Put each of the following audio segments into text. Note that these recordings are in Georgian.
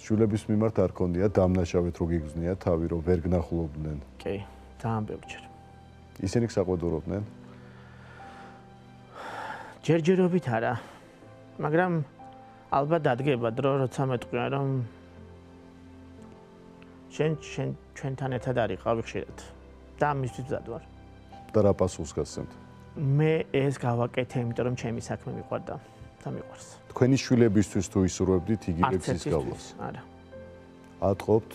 შვილების მიმართ არ ქონდია დამნაშავეთ რო გიგზნია თავი რომ ვერ გნახულობდნენ. კი, ძალიან ბევრჯერ. ისინი საყვედურობდნენ? ჯერჯერობით არა. მაგრამ ალბათ დადგება დრო, როცა მეტყვია რომ ჩვენთან ერთად არ იყავი ხშირად. და ამისთვის მზად ვარ. და რა პასუხს გასცემთ? მე ეს გავაკეთე, იმიტომ რომ ჩემი საქმე მიყვარდა და მიყვარს. თქვენი შვილებისთვის თუ ისურვებდით იგივე გავლას? არა. ატყობთ,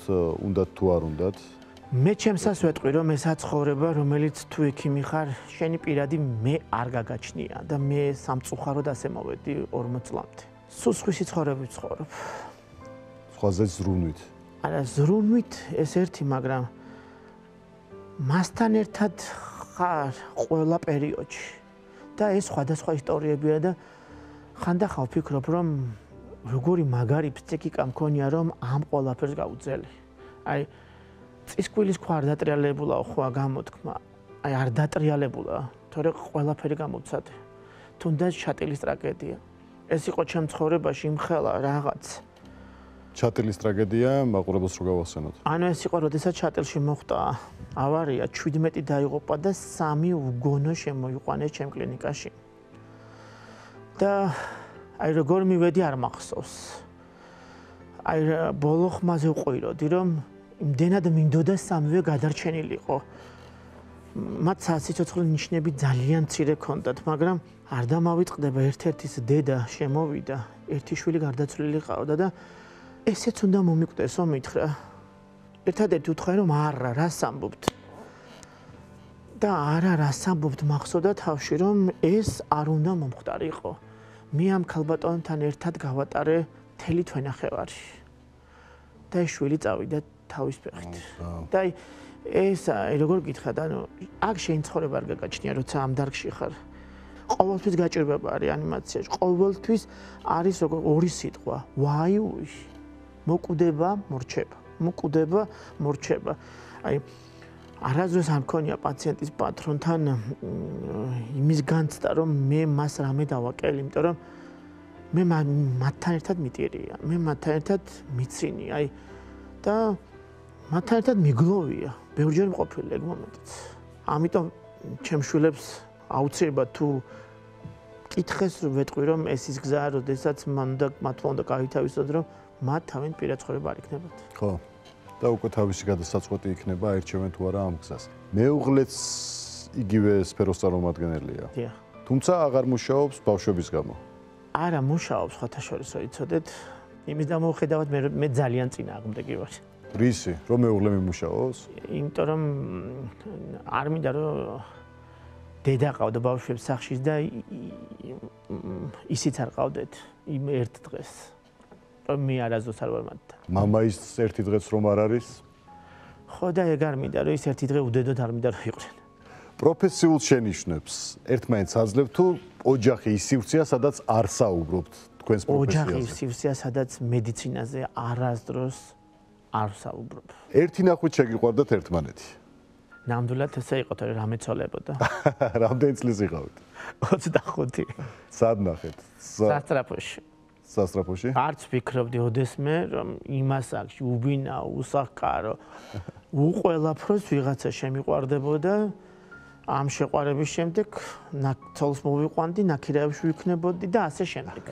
უნდათ თუ არ უნდათ? მე ჩემსას ვეტყვი რომ ეს აცხოვრება, რომელიც თუ ექიმი ხარ, შენი პირადი მე არ გაგაჩნია და მე სამწუხაროდ ასე მოვედი 40 წლამდე. სულ სხვისი ცხოვრებით ცხოვრობ. სხვაზე ზრუნვით. არა, ზრუნვით ეს ერთი, მაგრამ მასთან ერთად ხარ ყველა პერიოდში და ეს სხვადასხვა ისტორიებია და ხანდახან ვფიქრობ რომ როგორი მაგარი ფსიქიკა მქონია რომ ამ ყველაფერს გაუძელი. აი წისქვილის ქვა არ დატრიალებულა ხვა გამოთქმა. აი არ დატრიალებულა, თორე ყველაფერი გამოცადე. თუნდაც შატილის ტრაგედია. ეს იყო ჩემ ცხოვრებაში იმხელა რაღაც. შატილის ტრაგედია მაყურებელს რო გავახსენოთ. ანუ ეს იყო, როდესაც შატილში მოხდა ავარია, 17 დაიღუპა და 3 უგონო შემოიყვანეს ჩემ კლინიკაში. და აი როგორ მივედი არ მახსოვს. აი ბოლო ხმაზე ვყვიროდი რომ იმდენად მინდოდა სამივე გადარჩენილიყო. მათ სიცოცხლის ნიშნები ძალიან მცირე ჰქონდათ, მაგრამ არ დამავიწყდება ერთ-ერთის დედა შემოვიდა, ერთი შვილი გარდაცვლილი ყავდა და ესეც უნდა მომიკვდესო მითხრა. ერთადერთი უთხრა რომ არა, რას ამბობთ. და არა, რას ამბობთ მახსოვდა თავში რომ ეს არ უნდა მომხდარიყო. მე ამ ქალბატონთან ერთად გავატარე მთელი თვენახევარი. და ეს შვილი წავიდა თავის ფეხით. და ეს როგორ გითხრათ, ანუ აქ შენ ცხოვრება არ გაგაჩნია, როცა ამ დარგში ხარ. ყოველთვის გაჭირვება არის ანიმაციაში. ყოველთვის არის როგორ ორი სიტყვა. ვაი, მოკვდება, მორჩება. მოკვდება, მორჩება. აი არასდროს არ მქონია პაციენტის პატრონთან იმის განცდა, რომ მე მას რამე დავაკელი, იმიტომ რომ მე მათთან ერთად მიტირია, მე მათთან ერთად მიცინი, აი და მათთან ერთად მიგლოვია. ბევრჯერ მყოფილი ეგ მომენტიც. ამიტომ ჩემ შვილებს აუცილებლად თუ კითხეს ვეტყვი რომ ეს ის გზაა, როდესაც მათ უნდა გაითავისოთ, რომ მათ თავენ პირად ცხოვრება არ იქნებათ. ხო. და უკვე თავისი გადასაწყვეტი იქნება, აირჩევენ თუ არა ამ გზას. მეუღლეც იგივე სფეროს წარმომადგენელია. დიახ. თუმცა აღარ მუშაობს ბავშვების გამო. არა, მუშაობს ხათაშორისო, იცოდეთ. იმის დამოუხედავად მე ძალიან წინააღმდეგი ვარ. რისი? რომ მეუღლე მიმუშაოს? იმიტომ რომ არ მინდა რომ დედა ყავდა ბავშვებს სახლში და ისიც არ ყავდეთ იმ ერთ დღეს. რომ მე არასდროს არ ვარ მათთან. მამა ის ერთი დღეც რომ არ არის? ხო და ეგ არ მინდა რომ ის ერთი დღე უდედოდ არ მინდა რომ იყვნენ. პროფესიულ შენიშვნებს ერთმანეთს აძლევთ თუ ოჯახი ის სივრცეა, სადაც არ საუბრობთ თქვენს პროფესიაზე? ოჯახი სივრცეა, სადაც მედიცინაზე არასდროს არ საუბრობ. ერთი ნახვით შეგიყვარდათ ერთმანეთი? ნამდვილად ესე იყო, თორე რამე ცოლებოდა. რამდენი წლის იყავით? 25. სად ნახეთ? სასტრაფოში. სასტრაფოში? არც ვფიქრობდი ოდესმე, რომ იმას აქ უბინა, უსახკარო, უყველაფროს ვიღაცა შემიყვარდებოდა. ამ შეყვარების შემდეგ ცოლს მოვიყვანდი, ნაქირავებში ვიქნებოდი და ასე შემდეგ.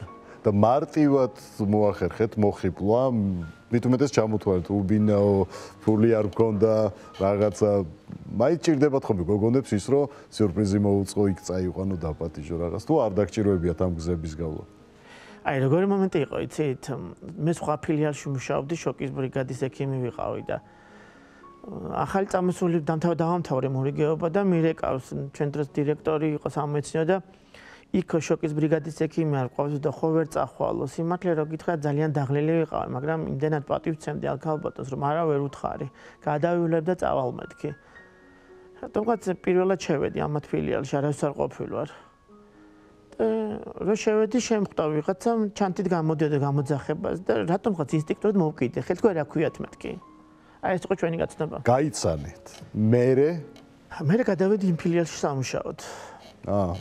და მარტივად მოახერხეთ მოხიბლა, მით უმეტეს ჩამოთვალეთ, უბინაო, ფული არ მქონდა, რაღაცა. მაინც ჭირდებათ ხოლმე გოგონებს ის, რომ სიურპრიზი მოუწყო, იქ წაიყვანო, დაპატიჟო რაღაც, თუ არ დაგჭიროებიათ ამ გზების გავლა? აი, როგორი მომენტი იყო, იცით? მე სხვა ფილიალში მუშაობდი, შოკის ბრიგადის ექიმი ვიყავი და ახალი წამოსული დავამთავრე მორიგეობა და მირეკავს ჩვენ დროს დირექტორი იყო სამეცნიერო და იქ შოკის ბრიგადის ექიმი არ ყავს და ხო ვერ წახვალო. სიმართლე რო გითხრა ძალიან დაღლილი ვიყავი, მაგრამ იმდენად პატივს ვცემდი ალქალბატონს, რომ არა ვერ უთხარი. გადავივლებ და წავალმეთქი. რატომღაც პირველად შევედი ამათ ფილიალში, არავის არ ყოფილ ვარ. რო შევედი, შემხვდა ვიღაცა, ჩანთით გამოდიოდა გამოძახებას და რატომღაც ინსტინქტურად მოვკიდე. ხელთ რა ქვიათ მეთქი. აი ეს იყო ჩვენი გაცნობა. გაიცანეთ. მერე გადავედი იმ ფილიალში სამუშაოდ.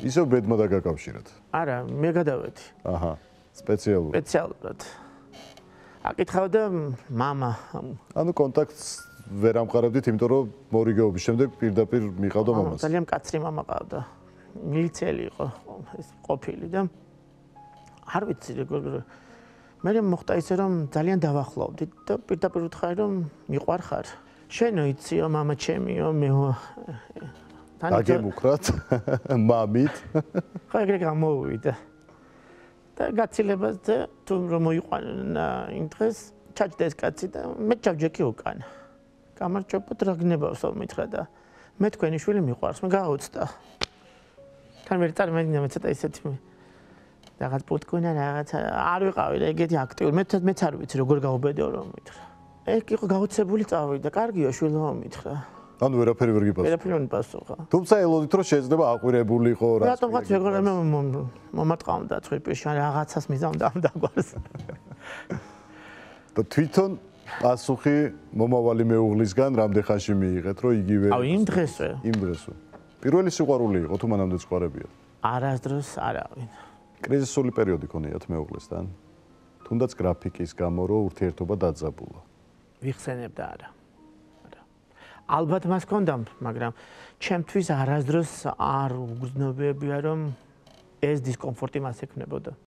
ისევ ბედმა დაგაკავშირეთ. არა, მე გადავედი. აჰა, სპეციალურად. სპეციალურად. აკითხავდა მამა. ანუ კონტაქტს ვერ ამყარებდით, იმიტომ რომ მორიგეობის შემდეგ პირდაპირ მიყავდა მამას. ძალიან კაცრი მამა ყავდა. მილიციელი იყო ეს ყოფილი და არ ვიცი როგორ მე მოხდა ისე რომ ძალიან დავახლოვდით და პირდაპირ ვთქარი რომ მიყვარხარ. შენო იციო მამა ჩემიო მეო დაგემუქრათ მამით. ხო ეგრე გამოვიდა. და გაცილებას და თუ რომ მოიყვანა იმ დღეს ჩაჯდა ეს კაცი და მე ჩავჯექი უკან. გამარჯობოთ რა გნებავსო მითხრა და მე თქვენი შვილი მიყვარს მე გაუცდა. თან ვერ წარმოვიდგინე მე ცოტა ისეთი რაღაც პუტკუნა რაღაცა არ ვიყავი და ეგეთი აქტიური მეც არ ვიცი როგორ გავუბედეო რომ მითხრა. ეგ იყო გაუცებული წავიდა. კარგიო შვილო მითხრა. ანუ ვერაფერი ვერ გიპასუხა. ვერაფერი ვერ მიპასუხა. თუმცა ელოდით რომ შეიძლება აყვირებული იყო რა. რატომღაც ვეღარ მომარტყამდა წვირპირში რაღაცას მიზამდა ამ დაგვარს. და თვითონ პასუხი მომავალი მეუღლისგან რამდენ ხანში მიიღეთ რომ იგივე აუ იმ დღესვე. იმ დღესვე. პირველი სიყვარული იყო თუ მანამდე სიყვარებია? არასდროს არავინ. კრიზისული პერიოდი ქონიათ მეუღლესთან? თუნდაც გრაფიკის გამო რომ ურთიერთობა დაძაბულა. ვიხსენებდა არა. ალბათ მას ჰქონდა, მაგრამ ჩემთვის არასდროს არ უგრძნობებია რომ ეს დისკომფორტი მას ექმნებოდა.